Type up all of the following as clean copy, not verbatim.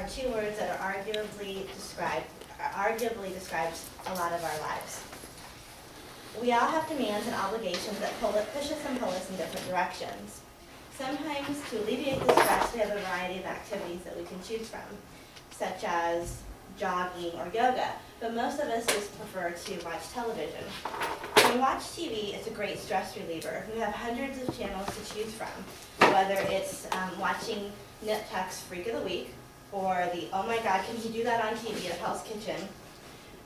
are two words that are arguably describes a lot of our lives. We all have demands and obligations that push us and pull us in different directions. Sometimes to alleviate the stress, we have a variety of activities that we can choose from, such as jogging or yoga, but most of us just prefer to watch television. When we watch TV, it's a great stress reliever. We have hundreds of channels to choose from, whether it's watching Nip Tuck's Freak of the Week, or the Oh My God, Can You Do That on TV at Hell's Kitchen?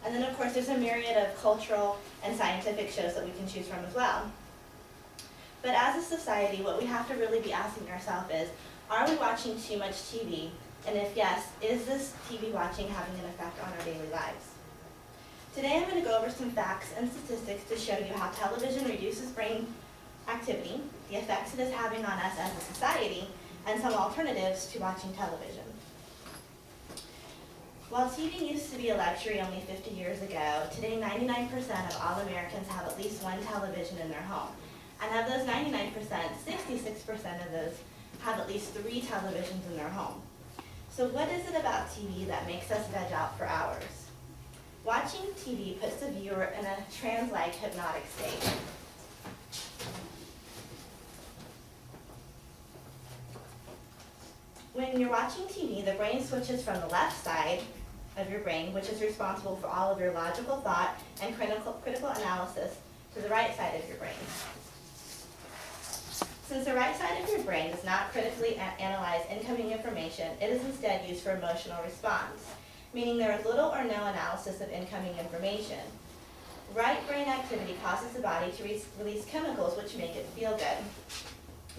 And then of course there's a myriad of cultural and scientific shows that we can choose from as well. But as a society, what we have to really be asking ourselves is, are we watching too much TV? And if yes, is this TV watching having an effect on our daily lives? Today I'm going to go over some facts and statistics to show you how television reduces brain activity, the effects it is having on us as a society, and some alternatives to watching television. While TV used to be a luxury only 50 years ago, today 99% of all Americans have at least one television in their home. And of those 99%, 66% of those have at least 3 televisions in their home. So what is it about TV that makes us veg out for hours? Watching TV puts the viewer in a trance-like hypnotic state. When you're watching TV, the brain switches from the left side of your brain, which is responsible for all of your logical thought and critical analysis, to the right side of your brain. Since the right side of your brain does not critically analyze incoming information, it is instead used for emotional response, meaning there is little or no analysis of incoming information. Right brain activity causes the body to release chemicals which make it feel good.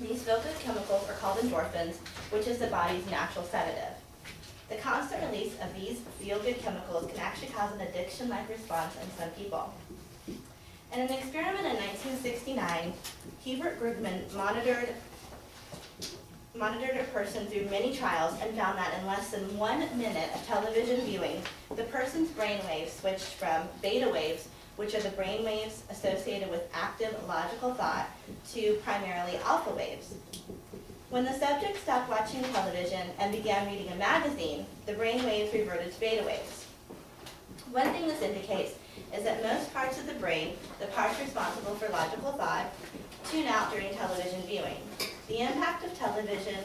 These feel-good chemicals are called endorphins, which is the body's natural sedative. The constant release of these feel-good chemicals can actually cause an addiction-like response in some people. In an experiment in 1969, Hubert Grugman monitored a person through many trials and found that in less than 1 minute of television viewing, the person's brain waves switched from beta waves, which are the brain waves associated with active logical thought, to primarily alpha waves. When the subject stopped watching television and began reading a magazine, the brain waves reverted to beta waves. One thing this indicates is that most parts of the brain, the parts responsible for logical thought, tune out during television viewing. The impact of television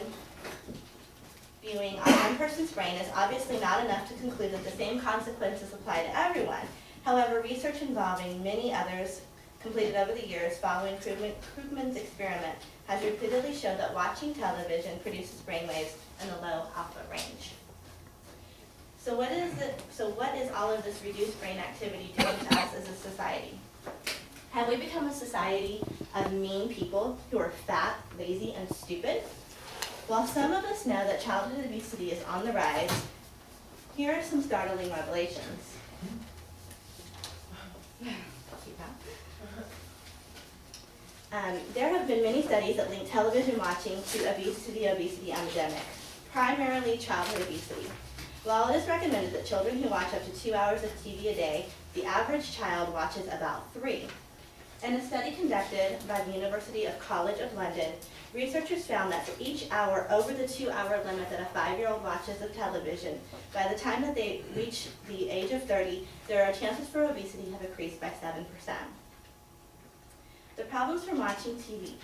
viewing on one person's brain is obviously not enough to conclude that the same consequences apply to everyone. However, research involving many others completed over the years following Krugman's experiment has repeatedly shown that watching television produces brainwaves in the low alpha range. So what is all of this reduced brain activity doing to us as a society? Have we become a society of mean people who are fat, lazy, and stupid? While some of us know that childhood obesity is on the rise, here are some startling revelations. There have been many studies that link television watching to the obesity epidemic, primarily childhood obesity. While it is recommended that children who watch up to 2 hours of TV a day, the average child watches about 3. In a study conducted by the University of College of London, researchers found that for each hour over the 2-hour limit that a 5-year-old watches of television, by the time that they reach the age of 30, their chances for obesity have increased by 7%. The problems from watching TV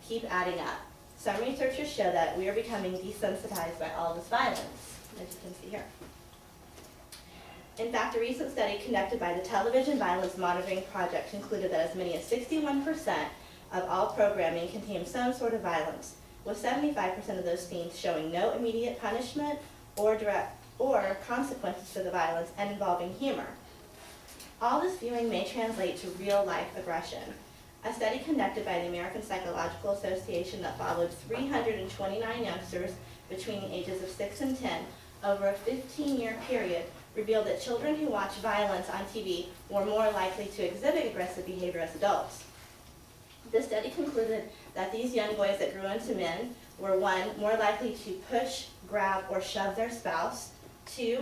keep adding up. Some researchers show that we are becoming desensitized by all this violence, as you can see here. In fact, a recent study conducted by the Television Violence Monitoring Project concluded that as many as 61% of all programming contains some sort of violence, with 75% of those scenes showing no immediate punishment or consequences for the violence and involving humor. All this viewing may translate to real-life aggression. A study conducted by the American Psychological Association that followed 329 youngsters between the ages of 6 and 10 over a 15-year period revealed that children who watch violence on TV were more likely to exhibit aggressive behavior as adults. The study concluded that these young boys that grew into men were 1, more likely to push, grab, or shove their spouse, 2,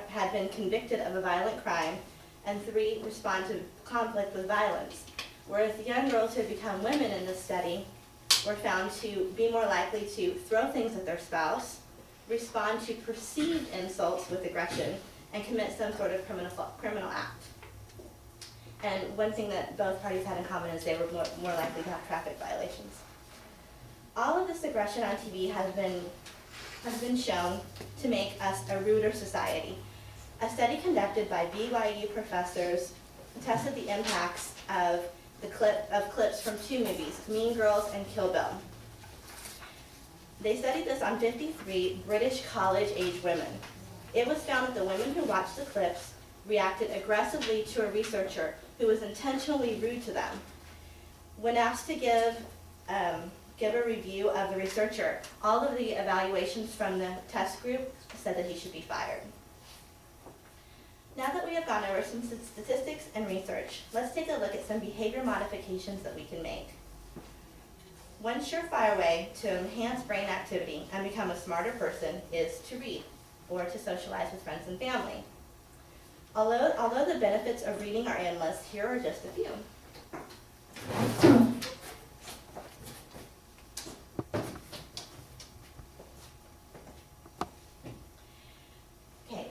had been convicted of a violent crime, and 3, respond to conflict with violence. Whereas the young girls who had become women in this study were found to be more likely to throw things at their spouse, respond to perceived insults with aggression, and commit some sort of criminal act. And one thing that both parties had in common is they were more likely to have traffic violations. All of this aggression on TV has been shown to make us a ruder society. A study conducted by BYU professors tested the impacts of clips from two movies, Mean Girls and Kill Bill. They studied this on 53 British college-age women. It was found that the women who watched the clips reacted aggressively to a researcher who was intentionally rude to them. When asked to give a review of the researcher, all of the evaluations from the test group said that he should be fired. Now that we have gone over some statistics and research, let's take a look at some behavior modifications that we can make. One surefire way to enhance brain activity and become a smarter person is to read or to socialize with friends and family. Although the benefits of reading are endless, here are just a few. Okay,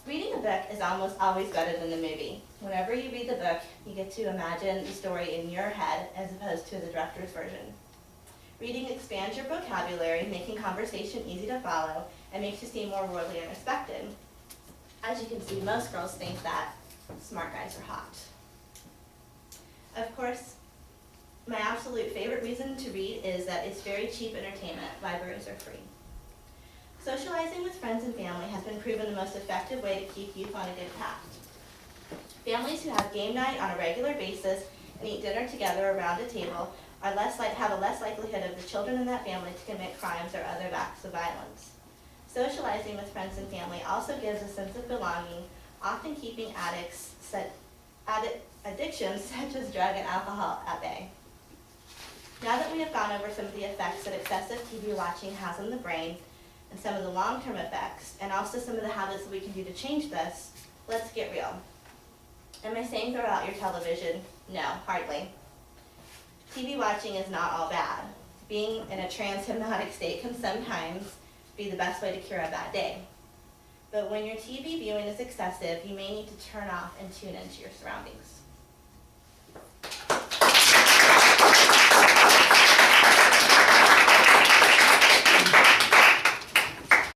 reading a book is almost always better than the movie. Whenever you read the book, you get to imagine the story in your head as opposed to the director's version. Reading expands your vocabulary, making conversation easy to follow, and makes you seem more worldly and respected. As you can see, most girls think that smart guys are hot. Of course, my absolute favorite reason to read is that it's very cheap entertainment. Libraries are free. Socializing with friends and family has been proven the most effective way to keep youth on a good path. Families who have game night on a regular basis and eat dinner together around a table have a less likelihood of the children in that family to commit crimes or other acts of violence. Socializing with friends and family also gives a sense of belonging, often keeping addictions such as drug and alcohol at bay. Now that we have gone over some of the effects that excessive TV watching has on the brain, and some of the long-term effects, and also some of the habits that we can do to change this, let's get real. Am I saying throw out your television? No, hardly. TV watching is not all bad. Being in a trans-hypnotic state can sometimes be the best way to cure a bad day. But when your TV viewing is excessive, you may need to turn off and tune into your surroundings.